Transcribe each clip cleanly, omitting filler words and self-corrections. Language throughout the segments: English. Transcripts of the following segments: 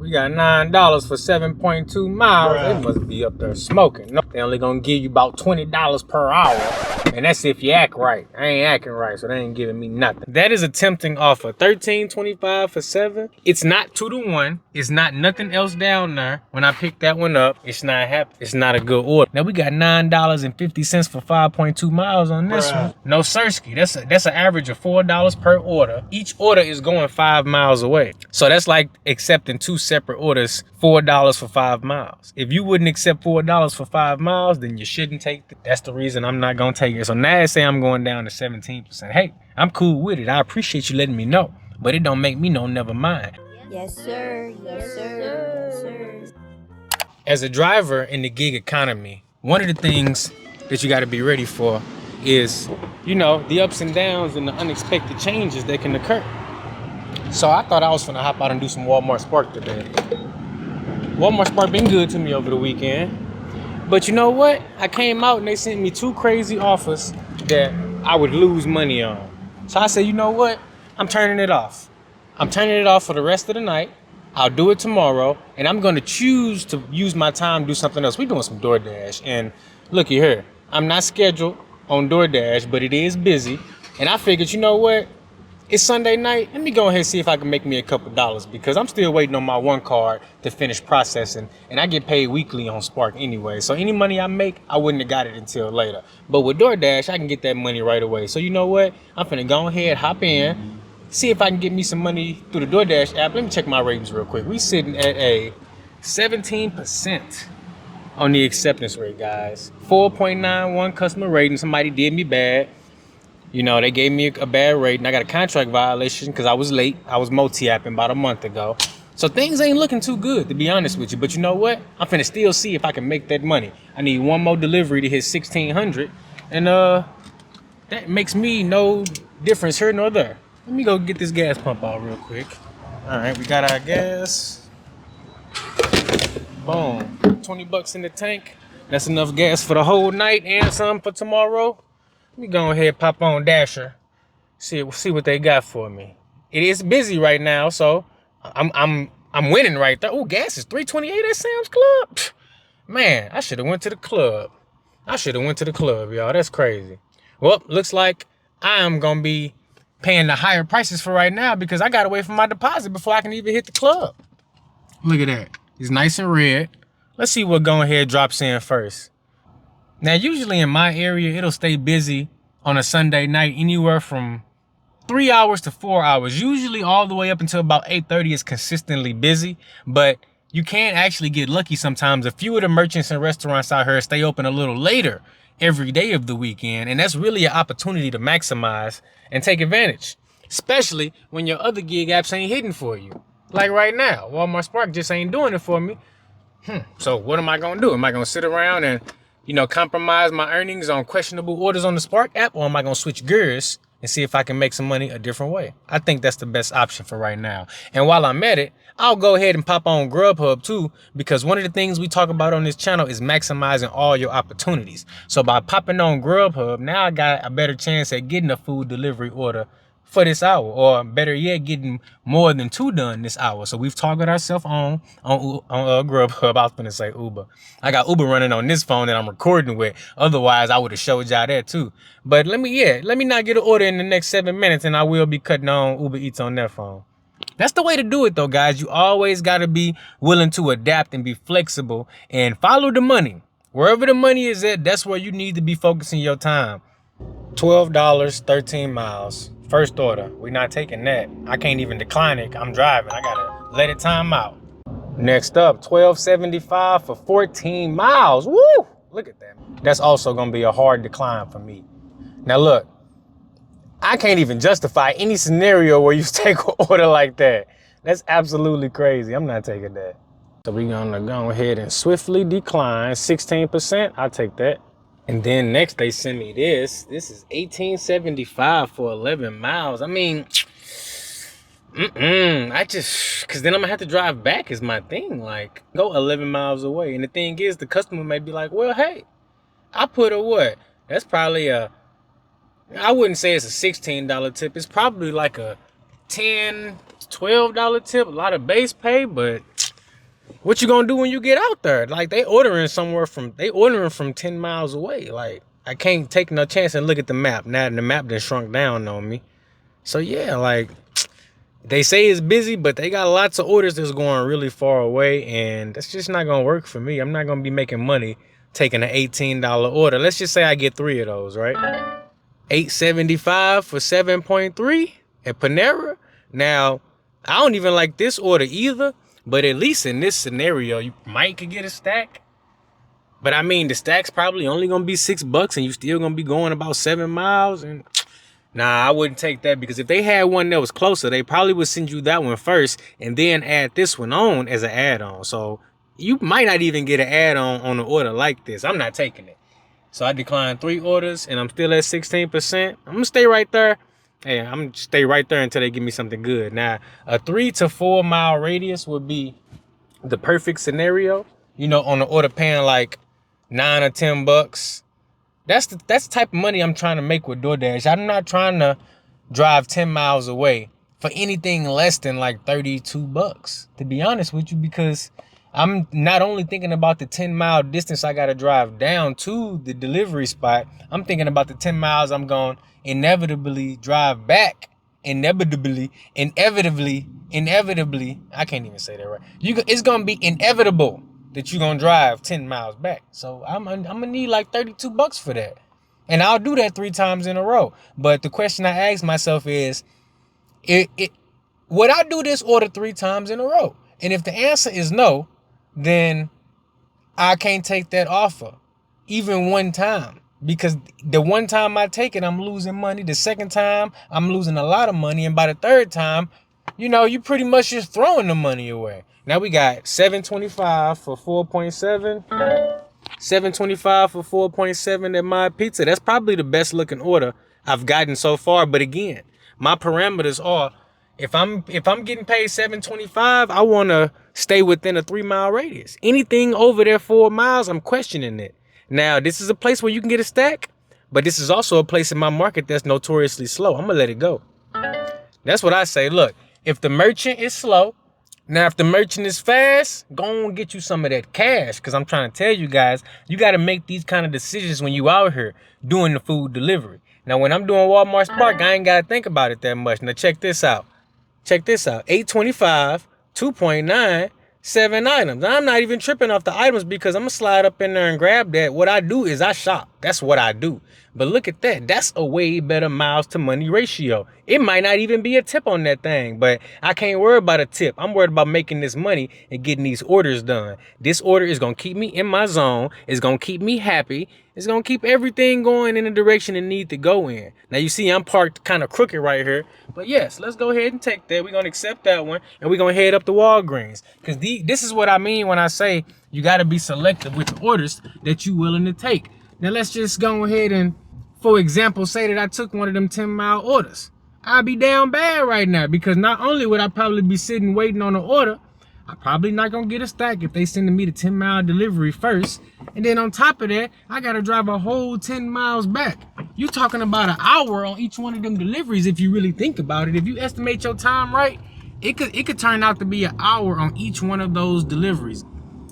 We got $9 for 7.2 miles. Bruh. They must be up there smoking. No, they only gonna give you about $20 per hour. And that's if you act right. I ain't acting right, so they ain't giving me nothing. That is a tempting offer. $13.25 for 7. It's not 2-to-1. It's not nothing else down there. When I picked that one up, it's not happy. It's not a good order. Now we got $9.50 for 5.2 miles on this one. No sirski. That's an average of $4 per order. Each order is going 5 miles away. So that's like accepting 2 separate orders, $4 for 5 miles. If you wouldn't accept $4 for 5 miles, then you shouldn't take it. That's the reason I'm not gonna take it. So now say I'm going down to 17%. Hey, I'm cool with it. I appreciate you letting me know, but it don't make me no never mind. Yes, sir. Yes, sir. Yes, sir. As a driver in the gig economy, one of the things that you got to be ready for is, you know, the ups and downs and the unexpected changes that can occur. So I thought I was gonna hop out and do some Walmart Spark today. Walmart Spark been good to me over the weekend. But you know what? I came out and they sent me 2 crazy offers that I would lose money on. So I said, you know what? I'm turning it off. I'm turning it off for the rest of the night. I'll do it tomorrow. And I'm going to choose to use my time to do something else. We're doing some Doordash. And looky here. I'm not scheduled on Doordash, but it is busy. And I figured, you know what? It's Sunday night. Let me go ahead and see if I can make me a couple dollars because I'm still waiting on my one card to finish processing, and I get paid weekly on Spark anyway. So any money I make, I wouldn't have got it until later. But with Doordash, I can get that money right away. So you know what? I'm finna go ahead, hop in, see if I can get me some money through the Doordash app. Let me check my ratings real quick. We sitting at a 17% on the acceptance rate, guys. 4.91 customer rating. Somebody did me bad. You know, they gave me a bad rate, and I got a contract violation because I was late. I was multi-apping about a month ago. So things ain't looking too good, to be honest with you. But you know what? I'm finna still see if I can make that money. I need one more delivery to hit 1,600. And that makes me no difference here nor there. Let me go get this gas pump out real quick. All right, we got our gas. Boom. 20 bucks in the tank. That's enough gas for the whole night and some for tomorrow. Let me go ahead and pop on Dasher, see what they got for me. It is busy right now, so I'm winning right there. Oh, gas is $3.28 at Sam's Club. Man, I should have went to the club. Y'all. That's crazy. Well, looks like I am gonna be paying the higher prices for right now because I got away from my deposit before I can even hit the club. Look at that. It's nice and red. Let's see what go ahead drops in first. Now, usually in my area, it'll stay busy on a Sunday night anywhere from 3 hours to 4 hours. Usually all the way up until about 8:30 is consistently busy, but you can actually get lucky sometimes. A few of the merchants and restaurants out here stay open a little later every day of the weekend, and that's really an opportunity to maximize and take advantage, especially when your other gig apps ain't hitting for you. Like right now, Walmart Spark just ain't doing it for me. So what am I gonna do? Am I gonna sit around and, you know, compromise my earnings on questionable orders on the Spark app, or am I gonna switch gears and see if I can make some money a different way? I think that's the best option for right now. And while I'm at it, I'll go ahead and pop on Grubhub too, because one of the things we talk about on this channel is maximizing all your opportunities. So by popping on Grubhub, now I got a better chance at getting a food delivery order for this hour, or better yet, getting more than 2 done this hour. So we've targeted ourselves on Grubhub. I was gonna say Uber. I got Uber running on this phone that I'm recording with. Otherwise, I would have showed y'all that too. But let me not get an order in the next 7 minutes, and I will be cutting on Uber Eats on that phone. That's the way to do it though, guys. You always gotta be willing to adapt and be flexible and follow the money. Wherever the money is at, that's where you need to be focusing your time. $12, 13 miles. First order. We're not taking that. I can't even decline it. I'm driving. I gotta let it time out. Next up, $12.75 for 14 miles. Woo! Look at that. That's also gonna be a hard decline for me. Now look, I can't even justify any scenario where you take an order like that. That's absolutely crazy. I'm not taking that. So we're gonna go ahead and swiftly decline. 16%, I'll take that. And then next they send me this. This is $18.75 for 11 miles. I mean, cause then I'm gonna have to drive back is my thing. Like, go 11 miles away. And the thing is, the customer may be like, well, hey, I put a what? That's probably I wouldn't say it's a $16 tip. It's probably like a $10, $12 tip. A lot of base pay, but what you gonna do when you get out there? Like they ordering from 10 miles away. Like I can't take no chance and look at the map. Now the map done shrunk down on me. So yeah, like they say it's busy, but they got lots of orders that's going really far away, and that's just not gonna work for me. I'm not gonna be making money taking an $18 order. Let's just say I get 3 of those, right? $8.75 for 7.3 at Panera. Now, I don't even like this order either, but at least in this scenario, you might could get a stack. But I mean, the stack's probably only gonna be $6, and you still gonna be going about 7 miles. And nah, I wouldn't take that, because if they had one that was closer, they probably would send you that one first and then add this one on as an add-on. So you might not even get an add-on on an order like this. I'm not taking it. So I declined 3 orders, and I'm still at 16%. I'm gonna stay right there. Hey, I'm gonna stay right there until they give me something good. Now, a 3 to 4 mile radius would be the perfect scenario. You know, on the order paying like $9 or $10. That's the type of money I'm trying to make with Doordash. I'm not trying to drive 10 miles away for anything less than like $32, to be honest with you, because I'm not only thinking about the 10-mile distance I got to drive down to the delivery spot, I'm thinking about the 10 miles I'm going to inevitably drive back. Inevitably, I can't even say that right. It's going to be inevitable that you're going to drive 10 miles back. So I'm going to need like $32 for that. And I'll do that 3 times in a row. But the question I ask myself is, would I do this order 3 times in a row? And if the answer is no, then I can't take that offer even one time, because the one time I take it, I'm losing money. The second time, I'm losing a lot of money. And by the third time, you know, you pretty much just throwing the money away. Now we got $7.25 for 4.7. $7.25 for 4.7 at My Pizza. That's probably the best looking order I've gotten so far. But again, my parameters are, if I'm getting paid $7.25, I want to stay within a 3 mile radius. Anything over there 4 miles, I'm questioning it. Now, this is a place where you can get a stack, but this is also a place in my market that's notoriously slow. I'm gonna let it go. That's what I say. Look, if the merchant is slow, now if the merchant is fast, go and get you some of that cash, because I'm trying to tell you guys, you got to make these kind of decisions when you out here doing the food delivery. Now, when I'm doing Walmart Spark, I ain't got to think about it that much. Now, check this out. Check this out. $8.25, 2.9, 7 items. I'm not even tripping off the items, because I'm going to slide up in there and grab that. What I do is I shop. That's what I do. But look at that. That's a way better miles to money ratio. It might not even be a tip on that thing, but I can't worry about a tip. I'm worried about making this money and getting these orders done. This order is going to keep me in my zone. It's going to keep me happy. It's going to keep everything going in the direction it needs to go in. Now, you see I'm parked kind of crooked right here. But yes, let's go ahead and take that. We're going to accept that one, and we're going to head up to Walgreens. Because this is what I mean when I say you got to be selective with the orders that you're willing to take. Now, let's just go ahead and, for example, say that I took one of them 10-mile orders. I'd be down bad right now, because not only would I probably be sitting waiting on an order, I'm probably not going to get a stack if they sending me the 10-mile delivery first. And then on top of that, I got to drive a whole 10 miles back. You're talking about an hour on each one of them deliveries if you really think about it. If you estimate your time right, it could turn out to be an hour on each one of those deliveries.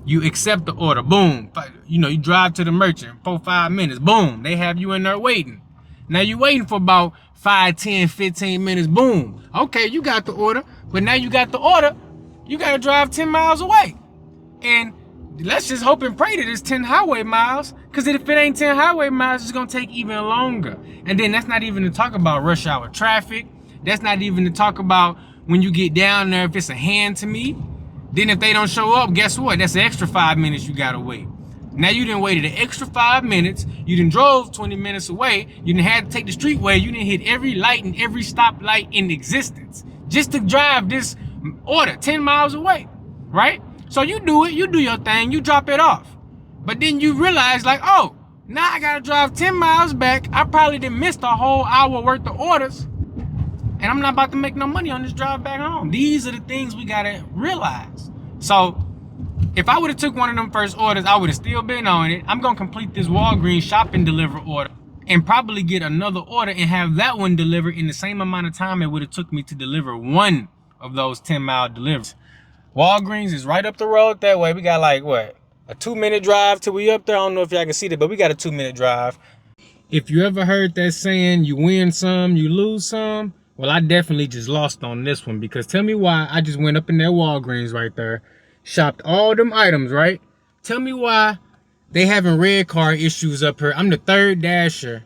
You accept the order, boom. You know, you drive to the merchant, 4-5 minutes, boom. They have you in there waiting. Now you waiting for about 5, 10, 15 minutes, boom. Okay, you got the order, but now you got the order, you gotta drive 10 miles away. And let's just hope and pray that it's 10 highway miles, because if it ain't 10 highway miles, it's gonna take even longer. And then that's not even to talk about rush hour traffic. That's not even to talk about when you get down there, if it's a hand to me. Then if they don't show up, guess what? That's an extra 5 minutes you gotta wait. Now you done waited an extra 5 minutes. You done drove 20 minutes away. You done had to take the streetway. You done hit every light and every stoplight in existence just to drive this order 10 miles away, right? So you do it, you do your thing, you drop it off. But then you realize, like, oh, now I gotta drive 10 miles back. I probably done missed a whole hour worth of orders, and I'm not about to make no money on this drive back home. These are the things we gotta realize. So if I would have took one of them first orders, I would have still been on it. I'm gonna complete this Walgreens shopping deliver order and probably get another order and have that one delivered in the same amount of time it would have took me to deliver one of those 10-mile deliveries. Walgreens is right up the road that way. We got like what? A 2-minute drive till we up there. I don't know if y'all can see that, but we got a 2-minute drive. If you ever heard that saying, you win some, you lose some, well, I definitely just lost on this one, because tell me why I just went up in that Walgreens right there, shopped all them items, right? Tell me why they having red car issues up here. I'm the third dasher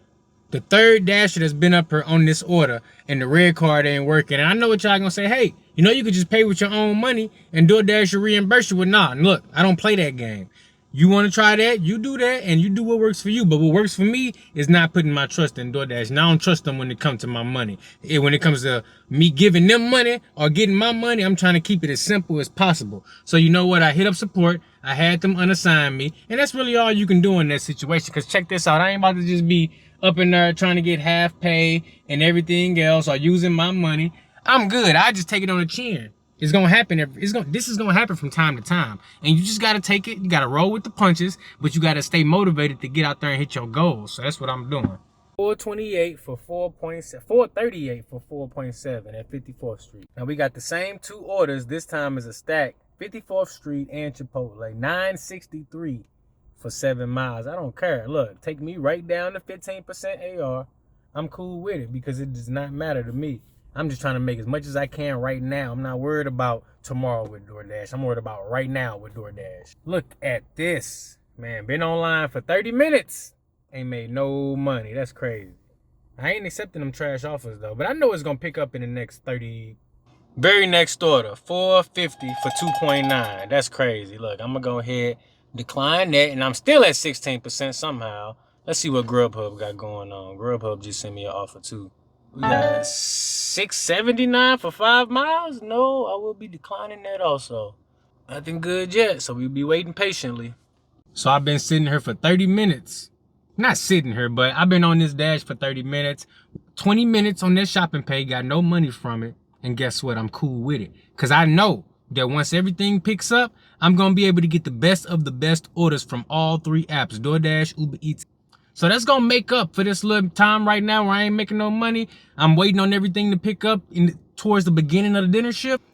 that's been up here on this order, and the red card ain't working. And I know what y'all gonna say, hey, you know you could just pay with your own money and DoorDash will reimburse you with. Nah, look, I don't play that game. You want to try that, you do that, and you do what works for you. But what works for me is not putting my trust in DoorDash. And I don't trust them when it comes to my money. When it comes to me giving them money or getting my money, I'm trying to keep it as simple as possible. So you know what? I hit up support. I had them unassign me. And that's really all you can do in that situation. Because check this out. I ain't about to just be up in there trying to get half pay and everything else, or using my money. I'm good. I just take it on the chin. It's gonna happen. This is gonna happen from time to time, and you just gotta take it. You gotta roll with the punches, but you gotta stay motivated to get out there and hit your goals. So that's what I'm doing. 428 for 4.7, 438 for 4.7 at 54th Street. Now we got the same two orders. This time is a stack. 54th Street and Chipotle. 963 for 7 miles. I don't care. Look, take me right down to 15% AR. I'm cool with it because it does not matter to me. I'm just trying to make as much as I can right now. I'm not worried about tomorrow with DoorDash. I'm worried about right now with DoorDash. Look at this. Man, been online for 30 minutes. Ain't made no money. That's crazy. I ain't accepting them trash offers though, but I know it's gonna pick up in the next 30. Very next order, 450 for 2.9. That's crazy. Look, I'm gonna go ahead, decline that, and I'm still at 16% somehow. Let's see what Grubhub got going on. Grubhub just sent me an offer too. We got $6.79 for 5 miles. No, I will be declining that also. Nothing good yet, so we'll be waiting patiently. So I've been sitting here for 30 minutes. Not sitting here, but I've been on this dash for 30 minutes. 20 minutes on this shopping pay, got no money from it. And guess what? I'm cool with it. Because I know that once everything picks up, I'm going to be able to get the best of the best orders from all 3 apps, DoorDash, Uber Eats. So that's going to make up for this little time right now where I ain't making no money. I'm waiting on everything to pick up towards the beginning of the dinner shift.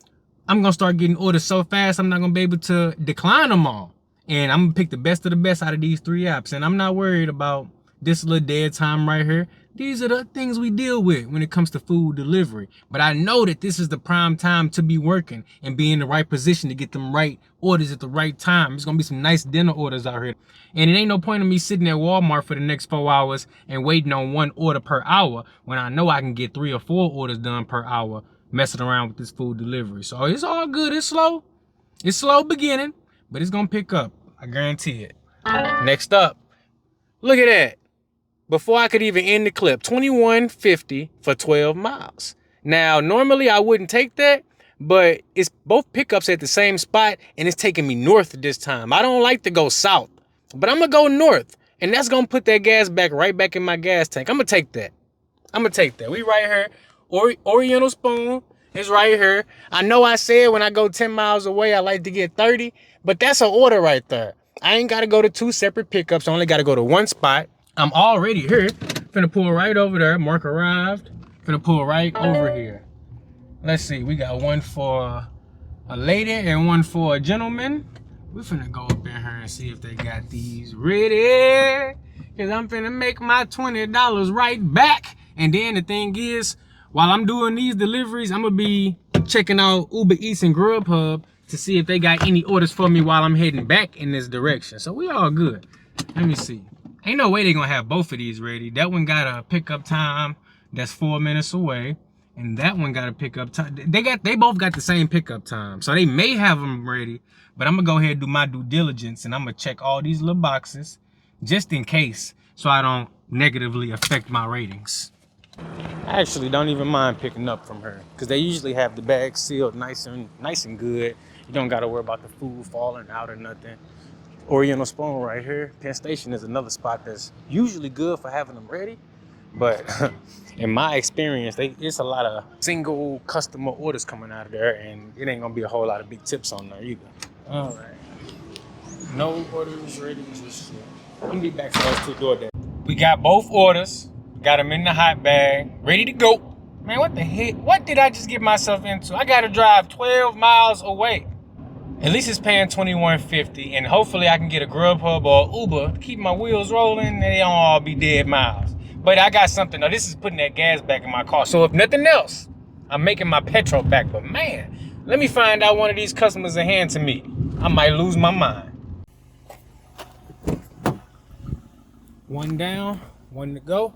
I'm going to start getting orders so fast, I'm not going to be able to decline them all. And I'm going to pick the best of the best out of these 3 apps. And I'm not worried about this little dead time right here. These are the things we deal with when it comes to food delivery. But I know that this is the prime time to be working and be in the right position to get them right orders at the right time. It's going to be some nice dinner orders out here. And it ain't no point in me sitting at Walmart for the next 4 hours and waiting on 1 order per hour when I know I can get 3 or 4 orders done per hour messing around with this food delivery. So it's all good. It's slow. It's slow beginning, but it's going to pick up. I guarantee it. Next up, look at that. Before I could even end the clip, $21.50 for 12 miles. Now, normally I wouldn't take that, but it's both pickups at the same spot, and it's taking me north this time. I don't like to go south, but I'm going to go north, and that's going to put that gas back right back in my gas tank. I'm going to take that. I'm going to take that. We right here. Oriental Spoon is right here. I know I said when I go 10 miles away, I like to get 30, but that's an order right there. I ain't got to go to 2 separate pickups. I only got to go to 1 spot. I'm already here. Finna pull right over there. Mark arrived. Finna pull right over here. Let's see. We got 1 for a lady and 1 for a gentleman. We finna go up in here and see if they got these ready. Cause I'm finna make my $20 right back. And then the thing is, while I'm doing these deliveries, I'm gonna be checking out Uber Eats and Grubhub to see if they got any orders for me while I'm heading back in this direction. So we all good. Let me see. Ain't no way they're gonna have both of these ready. That one got a pickup time that's 4 minutes away, and that one got a pickup time. They both got the same pickup time, so they may have them ready. But I'm gonna go ahead and do my due diligence, and I'm gonna check all these little boxes just in case, so I don't negatively affect my ratings. I actually don't even mind picking up from her because they usually have the bag sealed nice and good. You don't gotta worry about the food falling out or nothing. Oriental Spoon right here. Penn Station is another spot that's usually good for having them ready, but in my experience, it's a lot of single customer orders coming out of there, and it ain't gonna be a whole lot of big tips on there either. All right, no orders ready just yet. I'm gonna be back for those 2 DoorDash. We got both orders, got them in the hot bag, ready to go. Man, what the heck? What did I just get myself into? I gotta drive 12 miles away. At least it's paying $21.50, and hopefully I can get a Grubhub or Uber to keep my wheels rolling and they don't all be dead miles. But I got something. Now, this is putting that gas back in my car. So if nothing else, I'm making my petrol back. But man, let me find out one of these customers a hand to me. I might lose my mind. One down, one to go.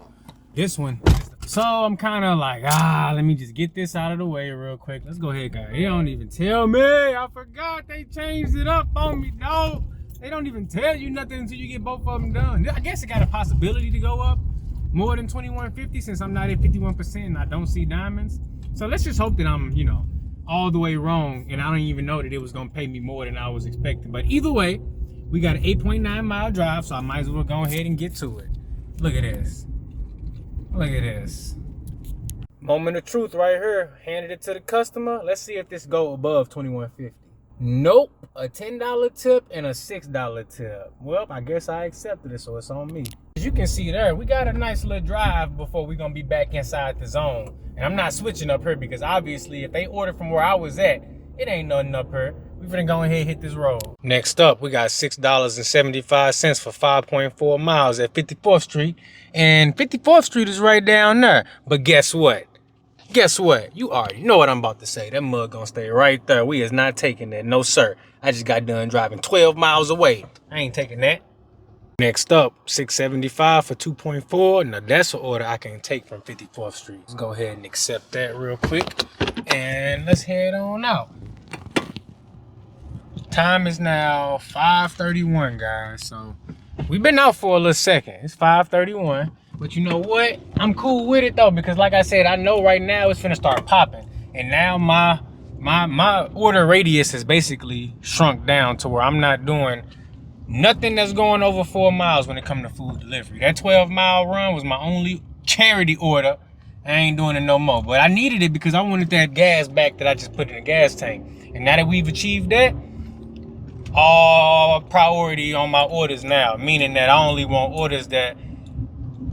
This one. So I'm kind of like, let me just get this out of the way real quick. Let's go ahead, guys. They don't even tell me. I forgot they changed it up on me, dog. They don't even tell you nothing until you get both of them done. I guess it got a possibility to go up more than $21.50 since I'm not at 51% and I don't see diamonds. So let's just hope that I'm, all the way wrong and I don't even know that it was gonna pay me more than I was expecting. But either way, we got an 8.9 mile drive, so I might as well go ahead and get to it. Look at this. Look at this. Moment of truth right here. Handed it to the customer. Let's see if this go above $21.50. Nope. A $10 tip and a $6 tip. Well, I guess I accepted it, so it's on me. As you can see there, we got a nice little drive before we're gonna be back inside the zone. And I'm not switching up here because obviously if they order from where I was at, it ain't nothing up here. We finna go ahead and hit this road. Next up, we got $6.75 for 5.4 miles at 54th Street. And 54th Street is right down there. But guess what? Guess what? You already know what I'm about to say. That mug gonna stay right there. We is not taking that. No, sir. I just got done driving 12 miles away. I ain't taking that. Next up, $6.75 for 2.4. Now that's an order I can take from 54th Street. Let's go ahead and accept that real quick. And let's head on out. Time is now 5:31, guys. So we've been out for a little second. It's 5:31. But you know what? I'm cool with it though, because like I said, I know right now it's finna start popping. And now my order radius has basically shrunk down to where I'm not doing nothing that's going over 4 miles when it comes to food delivery. That 12-mile run was my only charity order. I ain't doing it no more. But I needed it because I wanted that gas back that I just put in the gas tank. And now that we've achieved that, all priority on my orders now, meaning that I only want orders that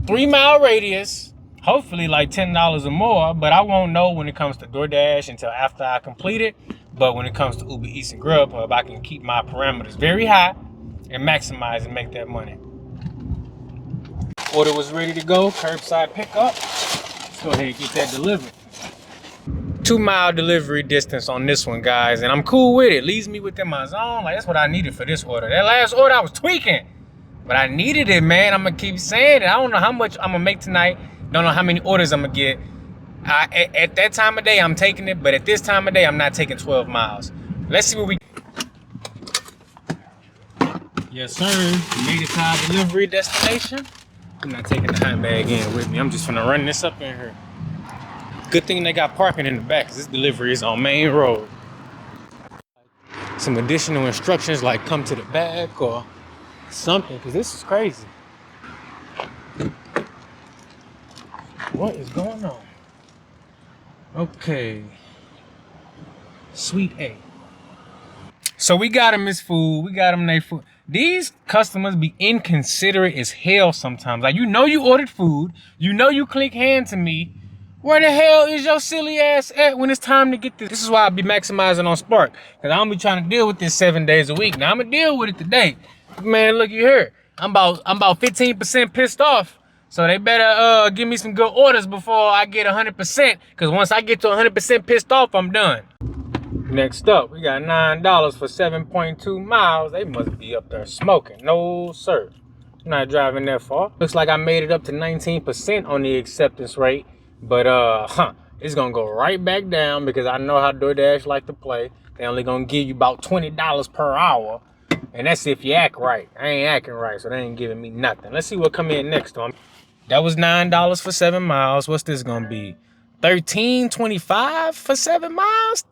3-mile radius, hopefully like $10 or more, but I won't know when it comes to Doordash until after I complete it. But when it comes to Uber Eats and Grubhub, I can keep my parameters very high and maximize and make that money. Order was ready to go, curbside pickup. Let's go ahead and get that delivered. 2-mile delivery distance on this one, guys, and I'm cool with it. Leaves me within my zone. Like, that's what I needed for this order. That last order I was tweaking, but I needed it, man. I'm gonna keep saying it. I don't know how much I'm gonna make tonight. Don't know how many orders I'm gonna get. At that time of day, I'm taking it, but at this time of day, I'm not taking 12 miles. Let's see what we. Yes, sir. We made it to our delivery destination. I'm not taking the handbag in with me. I'm just gonna run this up in here. Good thing they got parking in the back, because this delivery is on Main Road. Some additional instructions like come to the back or something, because this is crazy. What is going on? Okay. Suite A. So we got them his food. We got them their food. These customers be inconsiderate as hell sometimes. Like, you know you ordered food. You know you click hand to me. Where the hell is your silly ass at when it's time to get this? This is why I be maximizing on Spark. Because I don't be trying to deal with this 7 days a week. Now, I'm going to deal with it today. Man, look here. I'm about 15% pissed off. So they better give me some good orders before I get 100%. Because once I get to 100% pissed off, I'm done. Next up, we got $9 for 7.2 miles. They must be up there smoking. No, sir. I'm not driving that far. Looks like I made it up to 19% on the acceptance rate. But it's gonna go right back down because I know how DoorDash like to play. They only gonna give you about $20 per hour, and that's if you act right. I ain't acting right, so they ain't giving me nothing. Let's see what come in next on. That was $9 for 7 miles. What's this gonna be? $13.25 for 7 miles?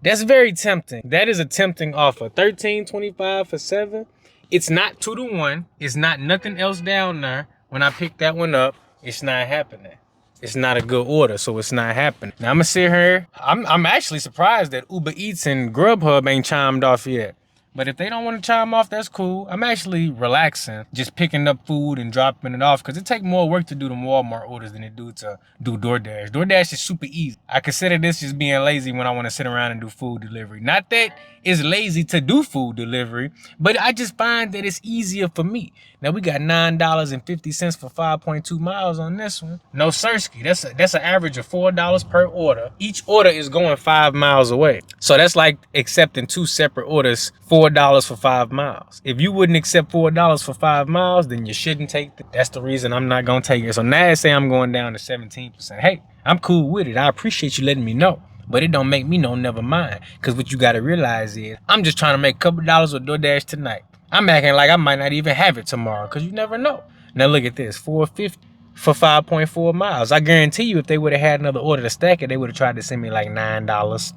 That's very tempting. That is a tempting offer. $13.25 for 7. It's not 2 to 1. It's not nothing else down there. When I pick that one up, it's not happening. It's not a good order, so it's not happening. Now I'm gonna sit here. I'm actually surprised that Uber Eats and Grubhub ain't chimed off yet. But if they don't want to chime off, that's cool. I'm actually relaxing, just picking up food and dropping it off because it takes more work to do the Walmart orders than it do to do DoorDash. DoorDash is super easy. I consider this just being lazy when I want to sit around and do food delivery. Not that it's lazy to do food delivery, but I just find that it's easier for me. Now we got $9.50 for 5.2 miles on this one. No sirski. That's an average of $4 per order. Each order is going 5 miles away. So that's like accepting 2 separate orders, $4 for 5 miles. If you wouldn't accept $4 for 5 miles, then you shouldn't take it. That's the reason I'm not gonna take it. So now say I'm going down to 17%. Hey, I'm cool with it. I appreciate you letting me know. But it don't make me no never mind. Cause what you gotta realize is I'm just trying to make a couple dollars with DoorDash tonight. I'm acting like I might not even have it tomorrow, cause you never know. Now look at this, $4.50 for 5.4 miles. I guarantee you if they would have had another order to stack it, they would have tried to send me like $9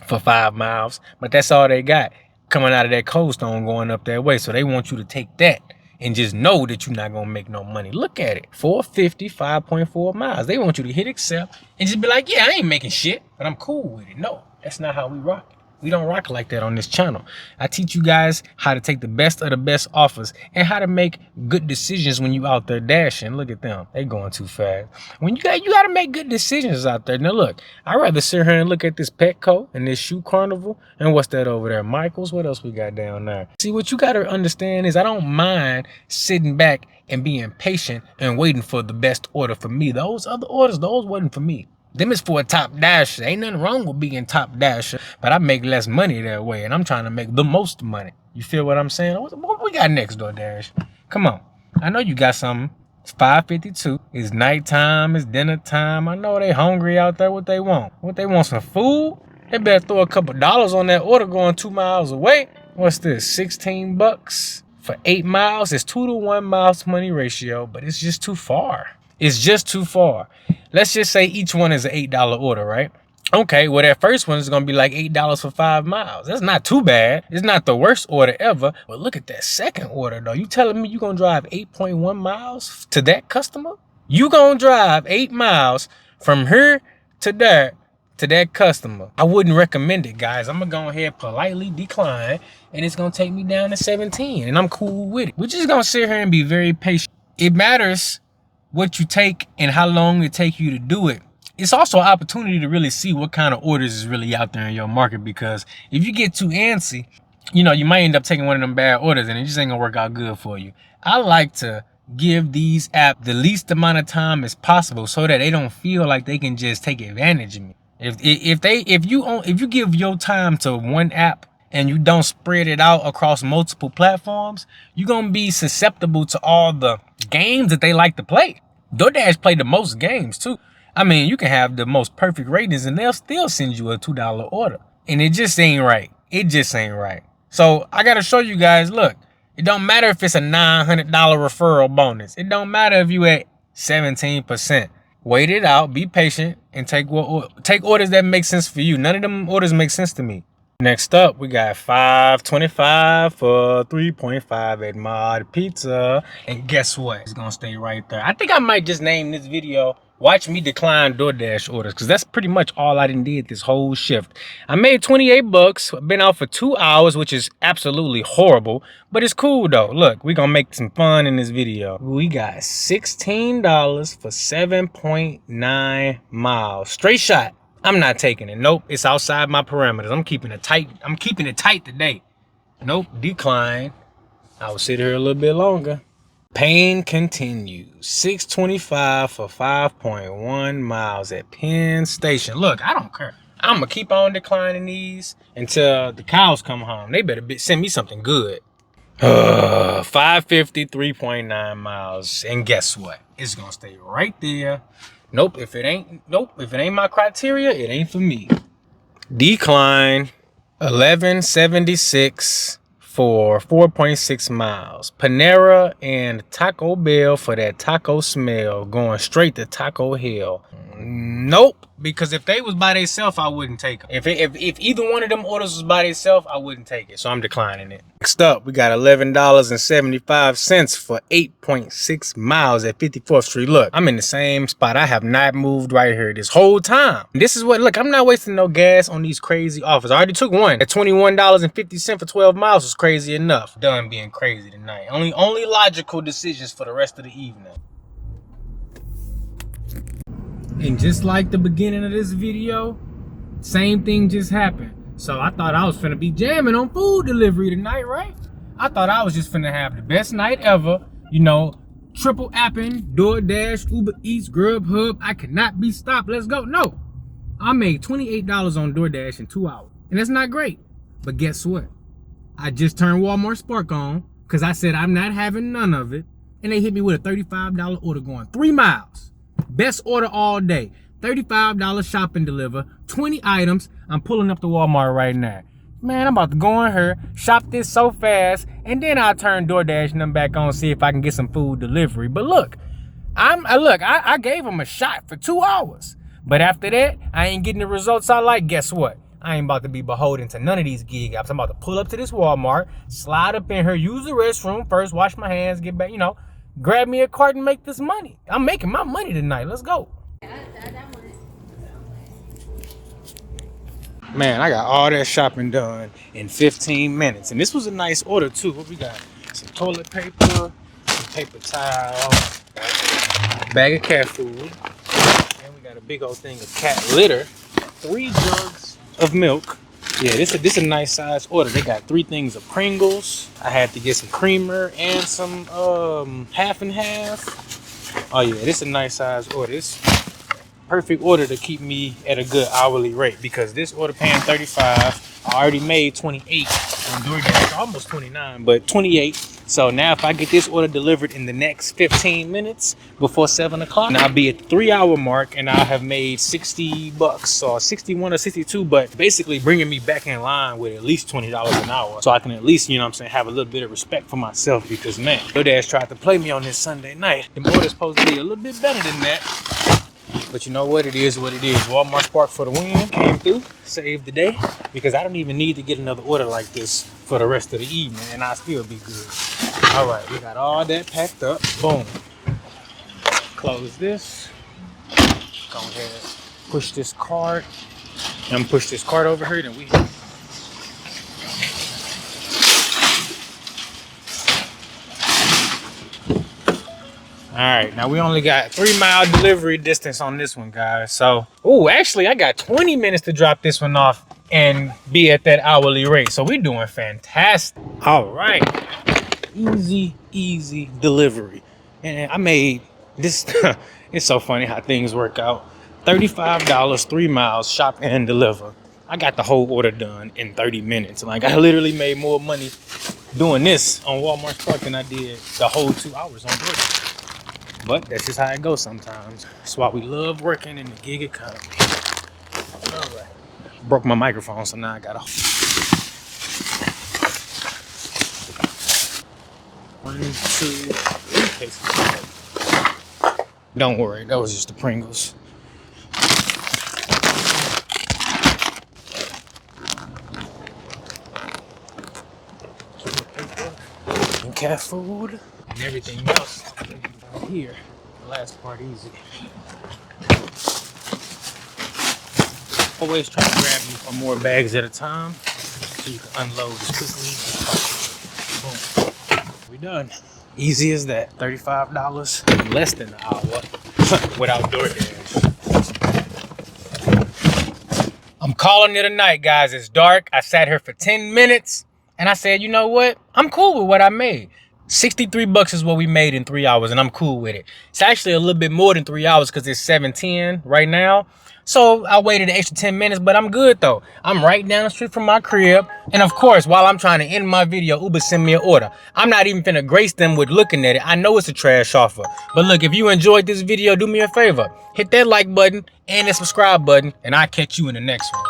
for 5 miles. But that's all they got coming out of that Cold Stone going up that way. So they want you to take that and just know that you're not gonna make no money. Look at it, $4.50, 5.4 miles. They want you to hit accept and just be like, yeah, I ain't making shit, but I'm cool with it. No, that's not how we rock it. We don't rock like that on this channel. I teach you guys how to take the best of the best offers and how to make good decisions when you out there dashing. Look at them. They going too fast. When you got to make good decisions out there. Now look, I'd rather sit here and look at this Petco and this Shoe Carnival and what's that over there? Michael's. What else we got down there? See, what you got to understand is I don't mind sitting back and being patient and waiting for the best order for me. Those other orders, those wasn't for me. Them is for a top dasher. Ain't nothing wrong with being top dasher, but I make less money that way, and I'm trying to make the most money. You feel what I'm saying? What we got next, DoorDash? Come on. I know you got something. It's 5:52. It's nighttime. It's dinner time. I know they hungry out there. What they want? What they want? Some food? They better throw a couple dollars on that order going 2 miles away. What's this? 16 bucks for 8 miles? It's 2 to 1 miles to money ratio, but it's just too far. It's just too far. Let's just say each one is an $8 order, right? Okay, well, that first one is going to be like $8 for 5 miles. That's not too bad. It's not the worst order ever. But look at that second order, though. You telling me you're going to drive 8.1 miles to that customer? You going to drive 8 miles from here to there to that customer. I wouldn't recommend it, guys. I'm going to go ahead politely decline, and it's going to take me down to 17, and I'm cool with it. We're just going to sit here and be very patient. It matters what you take and how long it takes you to do it. It's also an opportunity to really see what kind of orders is really out there in your market, because if you get too antsy, you know, you might end up taking one of them bad orders and it just ain't gonna work out good for you. I like to give these apps the least amount of time as possible so that they don't feel like they can just take advantage of me. If you give your time to one app and you don't spread it out across multiple platforms, you're gonna be susceptible to all the games that they like to play. DoorDash play the most games too. I mean, you can have the most perfect ratings and they'll still send you a $2 order. And it just ain't right. It just ain't right. So I gotta show you guys, look, it don't matter if it's a $900 referral bonus. It don't matter if you at 17%. Wait it out, be patient, and take orders that make sense for you. None of them orders make sense to me. Next up, we got $5.25 for 3.5 at Mod Pizza. And guess what? It's gonna stay right there. I think I might just name this video "Watch Me Decline DoorDash Orders," because that's pretty much all I did this whole shift. I made 28 bucks, been out for 2 hours, which is absolutely horrible, but it's cool though. Look, we gonna make some fun in this video. We got $16 for 7.9 miles. Straight shot. I'm not taking it. Nope, it's outside my parameters. I'm keeping it tight today. Nope, decline. I will sit here a little bit longer. Pain continues. $6.25 for 5.1 miles at Penn Station. Look, I don't care. I'm gonna keep on declining these until the cows come home. They better send me something good. 550, 3.9 miles. And guess what? It's gonna stay right there. Nope, if it ain't my criteria, it ain't for me. Decline. 1176 for 4.6 miles. Panera and Taco Bell for that taco smell, going straight to Taco Hell. Nope. Because if they was by themselves, I wouldn't take them. If either one of them orders was by themselves, I wouldn't take it. So I'm declining it. Next up, we got $11.75 for 8.6 miles at 54th Street. Look, I'm in the same spot. I have not moved right here this whole time. This is what, look, I'm not wasting no gas on these crazy offers. I already took one at $21.50 for 12 miles was crazy enough. Done being crazy tonight. Only logical decisions for the rest of the evening. And just like the beginning of this video, same thing just happened. So I thought I was finna be jamming on food delivery tonight, right? I thought I was just finna have the best night ever. You know, triple apping, Doordash, Uber Eats, Grubhub. I cannot be stopped. Let's go. No, I made $28 on Doordash in 2 hours. And that's not great. But guess what? I just turned Walmart Spark on because I said I'm not having none of it. And they hit me with a $35 order going 3 miles. Best order all day. $35 shop and deliver. 20 items. I'm pulling up to Walmart right now. Man, I'm about to go in here, shop this so fast, and then I'll turn Doordash and them back on, see if I can get some food delivery. But look, I gave them a shot for 2 hours. But after that, I ain't getting the results I like. Guess what? I ain't about to be beholden to none of these gig apps. I'm about to pull up to this Walmart, slide up in here, use the restroom first, wash my hands, get back, you know, grab me a cart and make this money. I'm making my money tonight. Let's go. Man, I got all that shopping done in 15 minutes. And this was a nice order too. What we got? Some toilet paper, some paper towel, bag of cat food. And we got a big old thing of cat litter. 3 jugs of milk. Yeah, this a nice size order. They got 3 things of Pringles. I had to get some creamer and some half and half. Oh yeah, this a nice size order. This perfect order to keep me at a good hourly rate because this order paying 35. I already made 28 on Doordash, almost 29, but 28. So now if I get this order delivered in the next 15 minutes before 7 o'clock, and I'll be at the 3 hour mark and I'll have made $60 or 61 or 62, but basically bringing me back in line with at least $20 an hour. So I can at least, you know what I'm saying, have a little bit of respect for myself because man, Doordash tried to play me on this Sunday night. The order's supposed to be a little bit better than that. But you know what? It is what it is. Walmart Spark for the win. Came through, saved the day. Because I don't even need to get another order like this for the rest of the evening. And I'll still be good. All right, we got all that packed up. Boom. Close this. Go ahead. Push this cart. And push this cart over here. Then we... All right, now we only got 3 mile delivery distance on this one, guys. So, oh, actually, I got 20 minutes to drop this one off and be at that hourly rate. So we're doing fantastic. All right, easy delivery. And I made this, it's so funny how things work out. $35, 3 miles, shop and deliver. I got the whole order done in 30 minutes. Like I literally made more money doing this on Walmart Spark than I did the whole 2 hours on Doordash. But that's just how it goes sometimes. That's why we love working in the gig economy. All right. Broke my microphone, so now I got off. 1, 2, 3 cases. Don't worry, that was just the Pringles. And cat food and everything else. Here, the last part easy. Always try to grab you for more bags at a time so you can unload as quickly as possible. Boom. We done. Easy as that. $35 in less than an hour without Doordash. I'm calling it a night, guys. It's dark. I sat here for 10 minutes and I said, you know what? I'm cool with what I made. $63 is what we made in 3 hours and I'm cool with it. It's actually a little bit more than 3 hours because it's 7:10 right now. So I waited an extra 10 minutes, but I'm good though. I'm right down the street from my crib. And of course, while I'm trying to end my video, Uber sent me an order. I'm not even finna grace them with looking at it. I know it's a trash offer. But look, if you enjoyed this video, do me a favor. Hit that like button and the subscribe button, and I'll catch you in the next one.